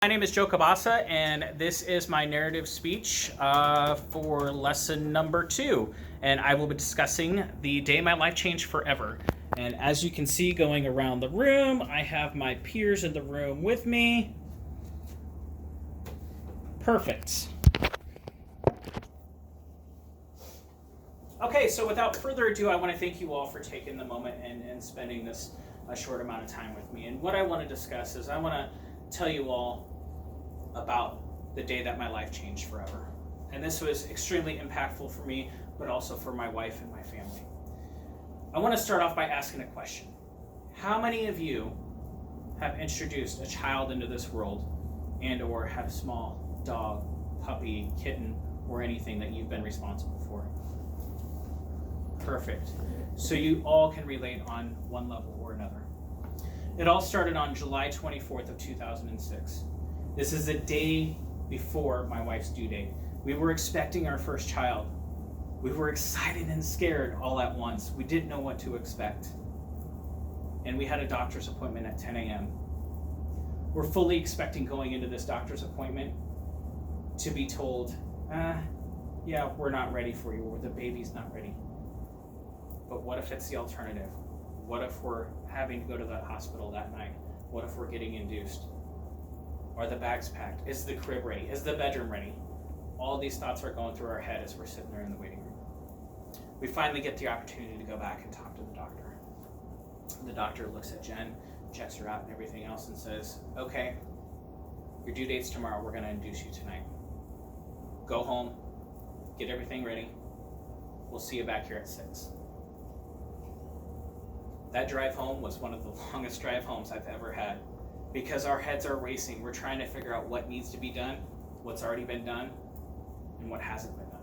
My name is Joe Cabasa, and this is my narrative speech for lesson number 2. And I will be discussing the day my life changed forever. And as you can see going around the room, I have my peers in the room with me. Perfect. Okay, so without further ado, I want to thank you all for taking the moment and spending this short amount of time with me. And what I want to discuss is I want to tell you all about the day that my life changed forever. And this was extremely impactful for me, but also for my wife and my family. I want to start off by asking a question. How many of you have introduced a child into this world and or have a small dog, puppy, kitten, or anything that you've been responsible for? Perfect. So you all can relate on one level or another. It all started on July 24th of 2006. This is a day before my wife's due date. We were expecting our first child. We were excited and scared all at once. We didn't know what to expect. And we had a doctor's appointment at 10 a.m. We're fully expecting going into this doctor's appointment to be told, yeah, we're not ready for you, or the baby's not ready. But what if it's the alternative? What if we're having to go to the hospital that night? What if we're getting induced? Are the bags packed? Is the crib ready? Is the bedroom ready? All these thoughts are going through our head as we're sitting there in the waiting room. We finally get the opportunity to go back and talk to the doctor. The doctor looks at Jen, checks her out and everything else, and says, okay, your due date's tomorrow. We're going to induce you tonight. Go home, get everything ready. We'll see you back here at 6. That drive home was one of the longest drive homes I've ever had, because our heads are racing. We're trying to figure out what needs to be done, what's already been done, and what hasn't been done.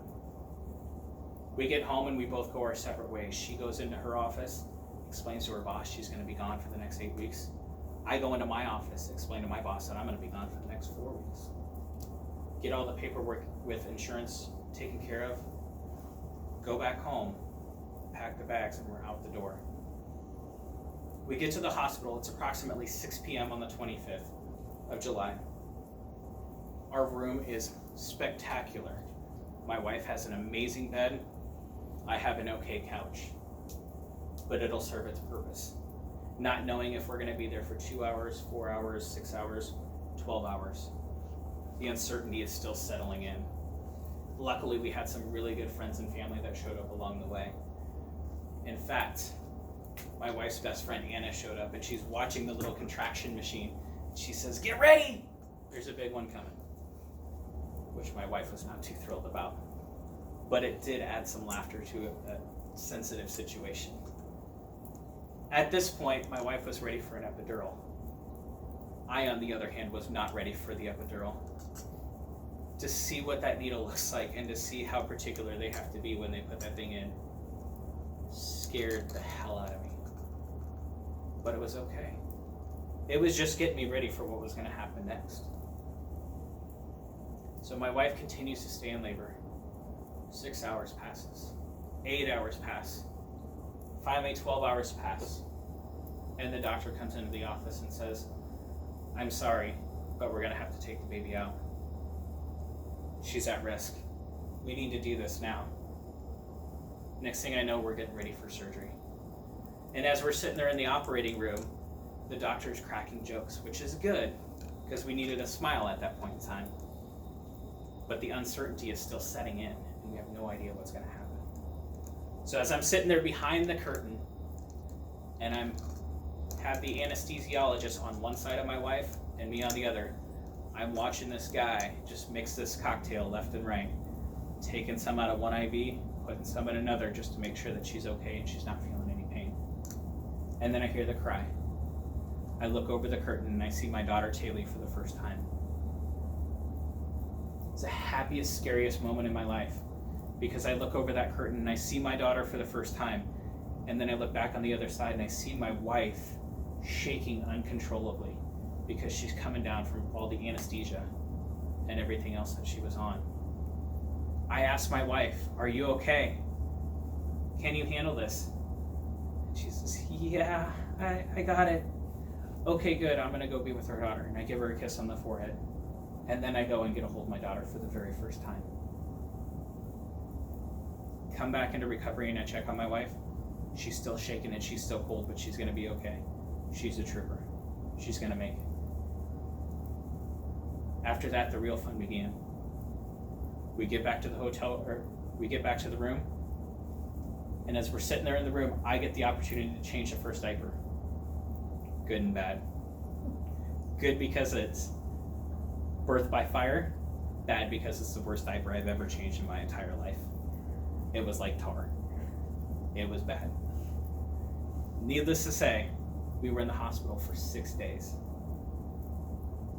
We get home and we both go our separate ways. She goes into her office, explains to her boss she's going to be gone for the next 8 weeks. I go into my office, explain to my boss that I'm going to be gone for the next 4 weeks. Get all the paperwork with insurance taken care of, go back home, pack the bags, and we're out the door. We get to the hospital. It's approximately 6 p.m. on the 25th of July. Our room is spectacular. My wife has an amazing bed. I have an okay couch. But it'll serve its purpose. Not knowing if we're going to be there for 2 hours, 4 hours, 6 hours, 12 hours. The uncertainty is still settling in. Luckily, we had some really good friends and family that showed up along the way. In fact, my wife's best friend Anna showed up, and she's watching the little contraction machine. She says, "Get ready! There's a big one coming," which my wife was not too thrilled about. But it did add some laughter to a sensitive situation. At this point, my wife was ready for an epidural. I, on the other hand, was not ready for the epidural. To see what that needle looks like and to see how particular they have to be when they put that thing in scared the hell out of me. But it was okay. It was just getting me ready for what was going to happen next. So my wife continues to stay in labor. 6 hours passes. 8 hours pass. Finally, 12 hours pass. And the doctor comes into the office and says, "I'm sorry, but we're going to have to take the baby out. She's at risk. We need to do this now." Next thing I know, we're getting ready for surgery. And as we're sitting there in the operating room, the doctor's cracking jokes, which is good, because we needed a smile at that point in time. But the uncertainty is still setting in, and we have no idea what's going to happen. So as I'm sitting there behind the curtain, and have the anesthesiologist on one side of my wife and me on the other, I'm watching this guy just mix this cocktail left and right, taking some out of one IV, putting some in another just to make sure that she's okay and she's not feeling any pain. And then I hear the cry. I look over the curtain and I see my daughter Taylor for the first time. It's the happiest, scariest moment in my life, because I look over that curtain and I see my daughter for the first time, and then I look back on the other side and I see my wife shaking uncontrollably because she's coming down from all the anesthesia and everything else that she was on. I asked my wife, "Are you okay? Can you handle this?" She says, "Yeah, I got it." "Okay, good, I'm gonna go be with her daughter." And I give her a kiss on the forehead. And then I go and get a hold of my daughter for the very first time. Come back into recovery and I check on my wife. She's still shaking and she's still cold, but she's going to be okay. She's a trooper. She's going to make it. After that, the real fun began. We get back to the hotel, or we get back to the room. And as we're sitting there in the room, I get the opportunity to change the first diaper. Good and bad. Good because it's birth by fire. Bad because it's the worst diaper I've ever changed in my entire life. It was like tar. It was bad. Needless to say, we were in the hospital for 6 days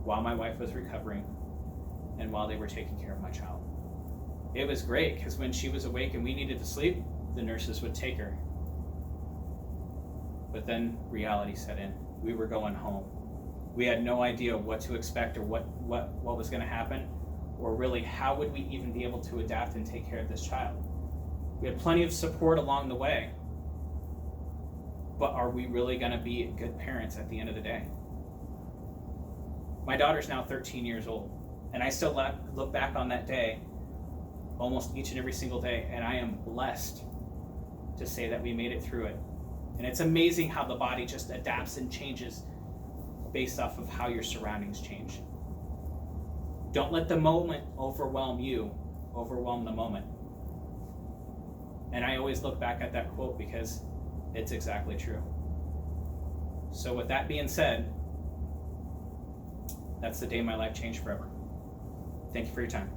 while my wife was recovering and while they were taking care of my child. It was great because when she was awake and we needed to sleep, the nurses would take her. But then reality set in. We were going home. We had no idea what to expect or what was going to happen, or really how would we even be able to adapt and take care of this child. We had plenty of support along the way, but are we really going to be good parents at the end of the day? My daughter's now 13 years old, and I still look back on that day almost each and every single day, and I am blessed to say that we made it through it. And it's amazing how the body just adapts and changes based off of how your surroundings change. Don't let the moment overwhelm you, overwhelm the moment. And I always look back at that quote because it's exactly true. So with that being said, that's the day my life changed forever. Thank you for your time.